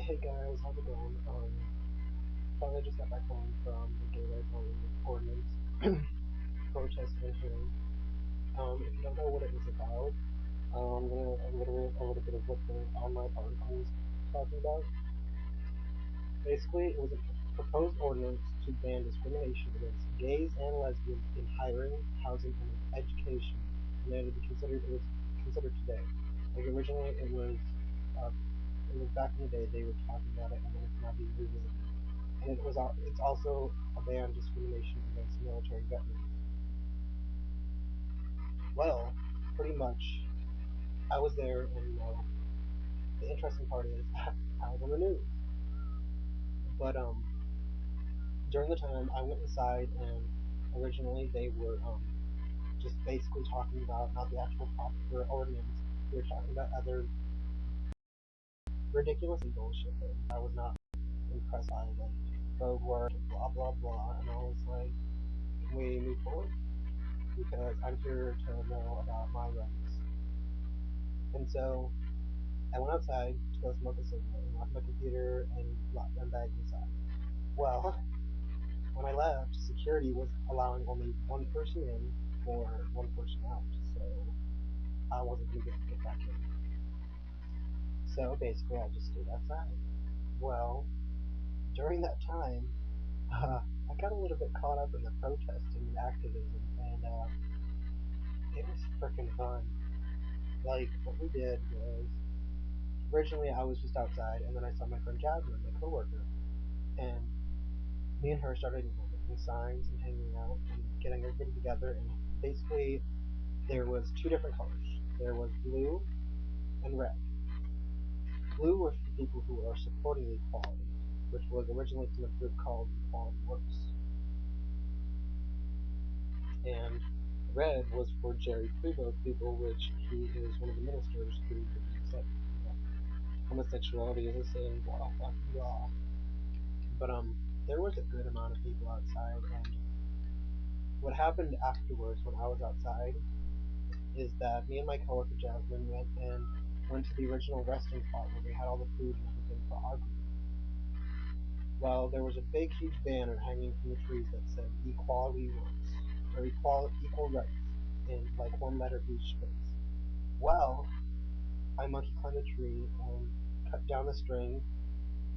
Hey guys, how's it going? Probably just got back home from the Gay Rights Ordinance protest and hearing. If you don't know what it was about, I'm gonna reiterate a little bit of what the online article was talking about. Basically, it was a proposed ordinance to ban discrimination against gays and lesbians in hiring, housing, and education, and it was considered today. Like originally, uh, it was back in the day they were talking about it, and then it's now being revisited. And it's also a ban on discrimination against military veterans. Well, pretty much, I was there, and the interesting part is I was on the news. But during the time, I went inside, and originally they were just basically talking about not the actual popular ordinance. They were talking about other ridiculous and bullshit things. I was not impressed by like road work and blah blah blah, and I was like, can we move forward? Because I'm here to know about my rights. And so I went outside to go smoke a cigarette and left my computer and locked my bag inside. Well, when I left, security was allowing only one person in or one person out, so I wasn't going to be able to get back in. So basically, I just stayed outside. Well, during that time, I got a little bit caught up in the protesting and activism, and it was freaking fun. Like, what we did was, originally I was just outside, and then I saw my friend Jasmine, my coworker, and me and her started making signs and hanging out and getting everybody together. And basically, there was two different colors. There was blue and red. Blue were for the people who are supporting equality, which was originally from a group called Equality Works, and red was for Jerry Prevost people, which he is one of the ministers who believes that homosexuality is a sin, blah blah blah. But there was a good amount of people outside, and what happened afterwards when I was outside is that me and my coworker Jasmine went to the original resting spot where we had all the food and everything for our group. Well, there was a big, huge banner hanging from the trees that said "Equality Works" or "Equal Rights" in like one letter each space. Well, I monkey climbed a tree and cut down the string,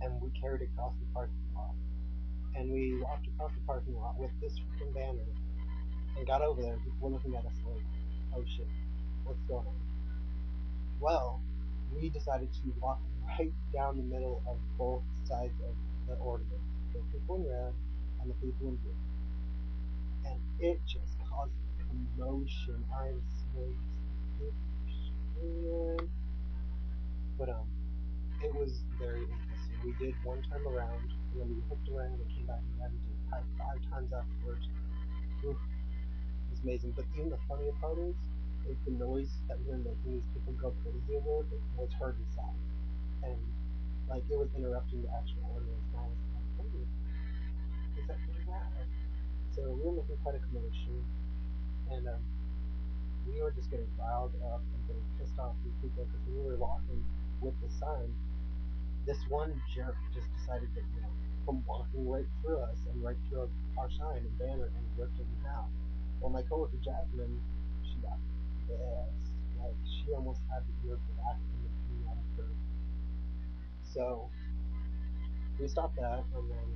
and we carried it across the parking lot. And we walked across the parking lot with this freaking banner and got over there, and people were looking at us like, "Oh shit, what's going on?" Well, we decided to walk right down the middle of both sides of the ordinance, the people in red and the people in blue, and it just caused a commotion. I'm so scared, but it was very interesting. We did one time around, and then we hooked around and came back again and did five times afterwards. Oof, it was amazing. But even the funnier part is the noise that we were making these people go crazy over it was heard inside. And like it was interrupting the actual audience, and I was like, "Hey, is that pretty loud?" So we were making quite a commotion, and we were just getting riled up and getting pissed off at these people because when we were walking with the sign, this one jerk just decided that from walking right through us and right through our sign and banner and ripped it in half. Well, my coworker Jasmine, she got pissed. Like she almost had the ear back and the coming out of her. So we stopped that, and then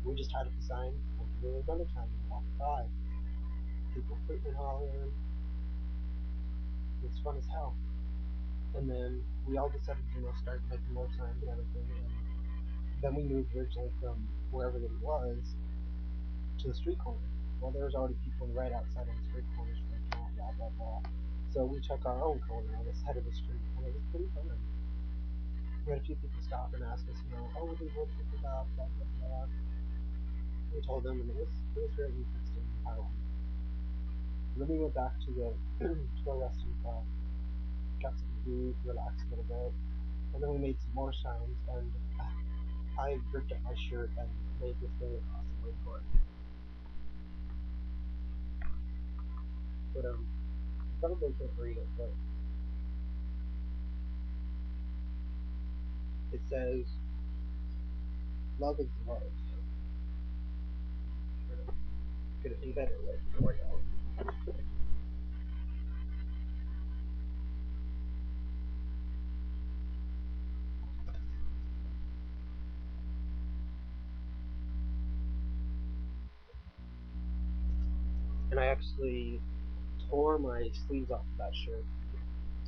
we just had a sign until it was another time and walked by. People hooting and hollering. It was fun as hell. And then we all decided to, start making more signs and everything. And then we moved originally from wherever it was to the street corner. Well, there was already people right outside on the street corners freaking out, blah, blah, blah. So we took our own corner on the side of the street, and it was pretty fun. We had a few people stop and ask us, oh, what do you think about blah, blah, blah. We told them, and it was very interesting how then we went back to the to our resting spot, got something to eat, relaxed a little bit, and then we made some more signs. And I ripped up my shirt and made this thing across the whiteboard. But you probably can't read it, but it says love is love. So we're gonna get it in better way for y'all. And I actually tore my sleeves off of that shirt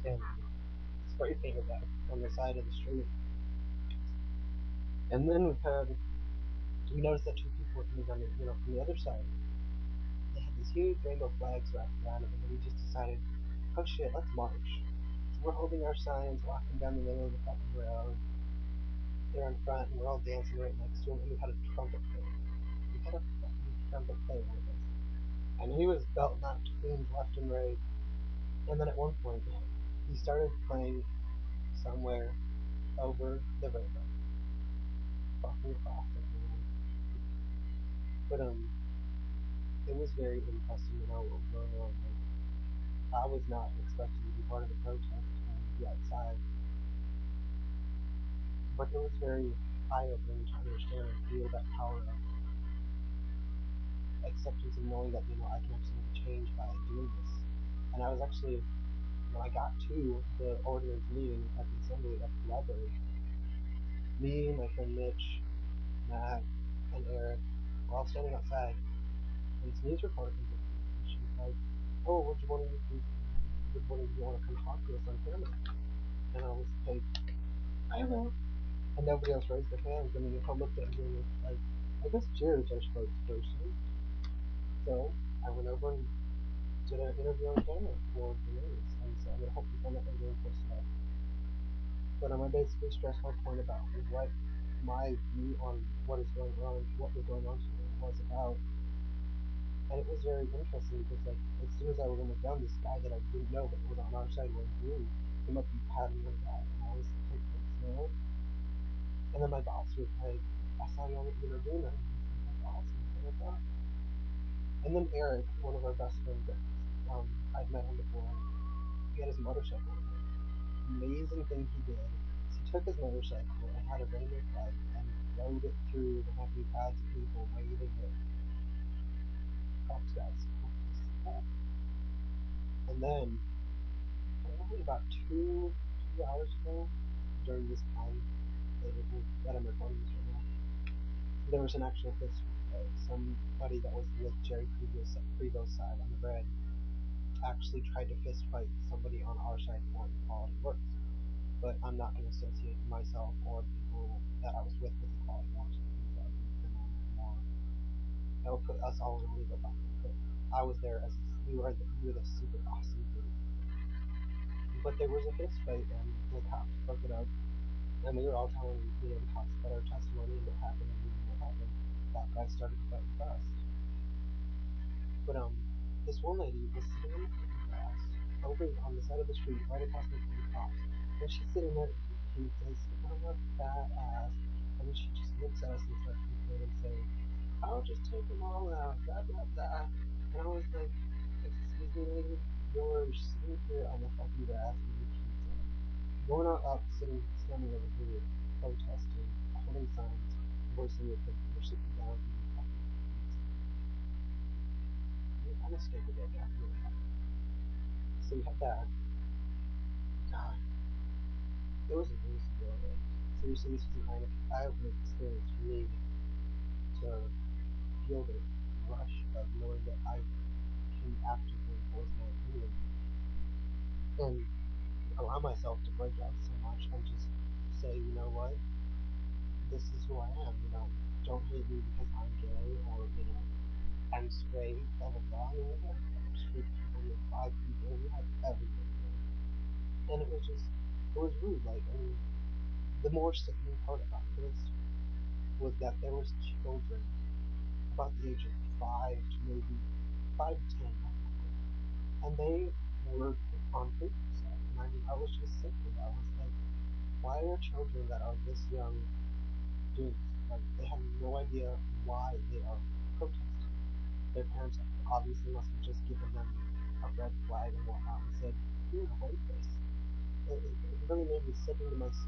and spray painted them on the side of the street. And then we noticed that two people were coming down, from the other side. They had these huge rainbow flags wrapped around them, and we just decided, oh shit, let's march. So we're holding our signs, walking down the middle of the fucking road. They're in front, and we're all dancing right next to them, and we had a trumpet player. We had a fucking trumpet player with us. And he was belting out tunes left and right. And then at one point, he started playing Somewhere Over the Rainbow. Fucking classic, man. But, it was very interesting, what was going on. Like, I was not expecting to be part of the protest and be outside, but it was very eye-opening to understand and feel that power of acceptance and knowing that, I can actually make a change by doing this. And I was actually, when I got to the ordinance meeting at the assembly at the library, me, my friend Mitch, Matt, and Eric were all standing outside, and this news reporter comes up to us, and she's like, "Oh, would one of you want to come talk to us on camera?" And I was like, "I will." And nobody else raised their hands, and then I looked at me and was like, "I guess Jared's our spokesperson." So I went over and did an interview on camera for the news, and so I'm gonna hopefully find that later and post it up. But I basically stressed my point about what my view on what was going on today was about. And it was very interesting because, like, as soon as I was almost done, this guy that I didn't know but was on our side wearing blue came up and patted me on the back, and I was like, thanks, man. And then my boss was like, I saw you on doing that. And I was like, that's awesome. Blah, blah, blah. And then Eric, one of our best friends, I'd met him before. He had his motorcycle with him. Amazing thing he did is he took his motorcycle and had a rainbow flag and rode it through the happy crowds of people waving it. Props, guys. And then, probably about two hours ago, during this time that I'm recording this right now, there was an actual fist fight. Somebody that was with Jerry Prevo's side on the red actually tried to fist fight somebody on our side for equality works. But I'm not going to associate myself or the people that I was with equality works because that would be criminal or that would put us all in a legal bucket. But I was there as we were the super awesome group. But there was a fist fight and the cops broke it up. And we were all telling, the cops about our testimony and what happened and what happened. That guy started to fight with us. But this one lady was sitting on the fucking grass over on the side of the street, right across from the cops. And she's sitting there eating pizzas, looking like a fat ass. And then she just looks at us and starts complaining, saying, "I'll just take them all out, blah blah blah." And I was like, "Excuse me, lady, you're sitting here on the fucking grass eating pizza. You're not up standing over here protesting, holding signs, voicing your opinion. You're sitting down eating fucking pizza. You're kind of stupid right now. So we had that. God, it was amazing, though. Like, seriously, this was an eye-opening experience for me to feel the rush of knowing that I can actively voice my opinion and allow myself to break out so much and just say, you know what, this is who I am. Don't hate me because I'm gay or I'm straight, blah blah blah. I mean, we had straight people, we had bi people, we had everything, and it was just, it was rude. Like, I mean, the more sickening part about this was that there was children about the age of 5 to 10, and they were on Freaky's side. And I mean, I was just sickened. I was like, why are children that are this young doing this? Like, they have no idea why they are protesting. Their parents obviously must have just given them a red flag and whatnot and said, "Here, wave this." It really made me sick into my stomach.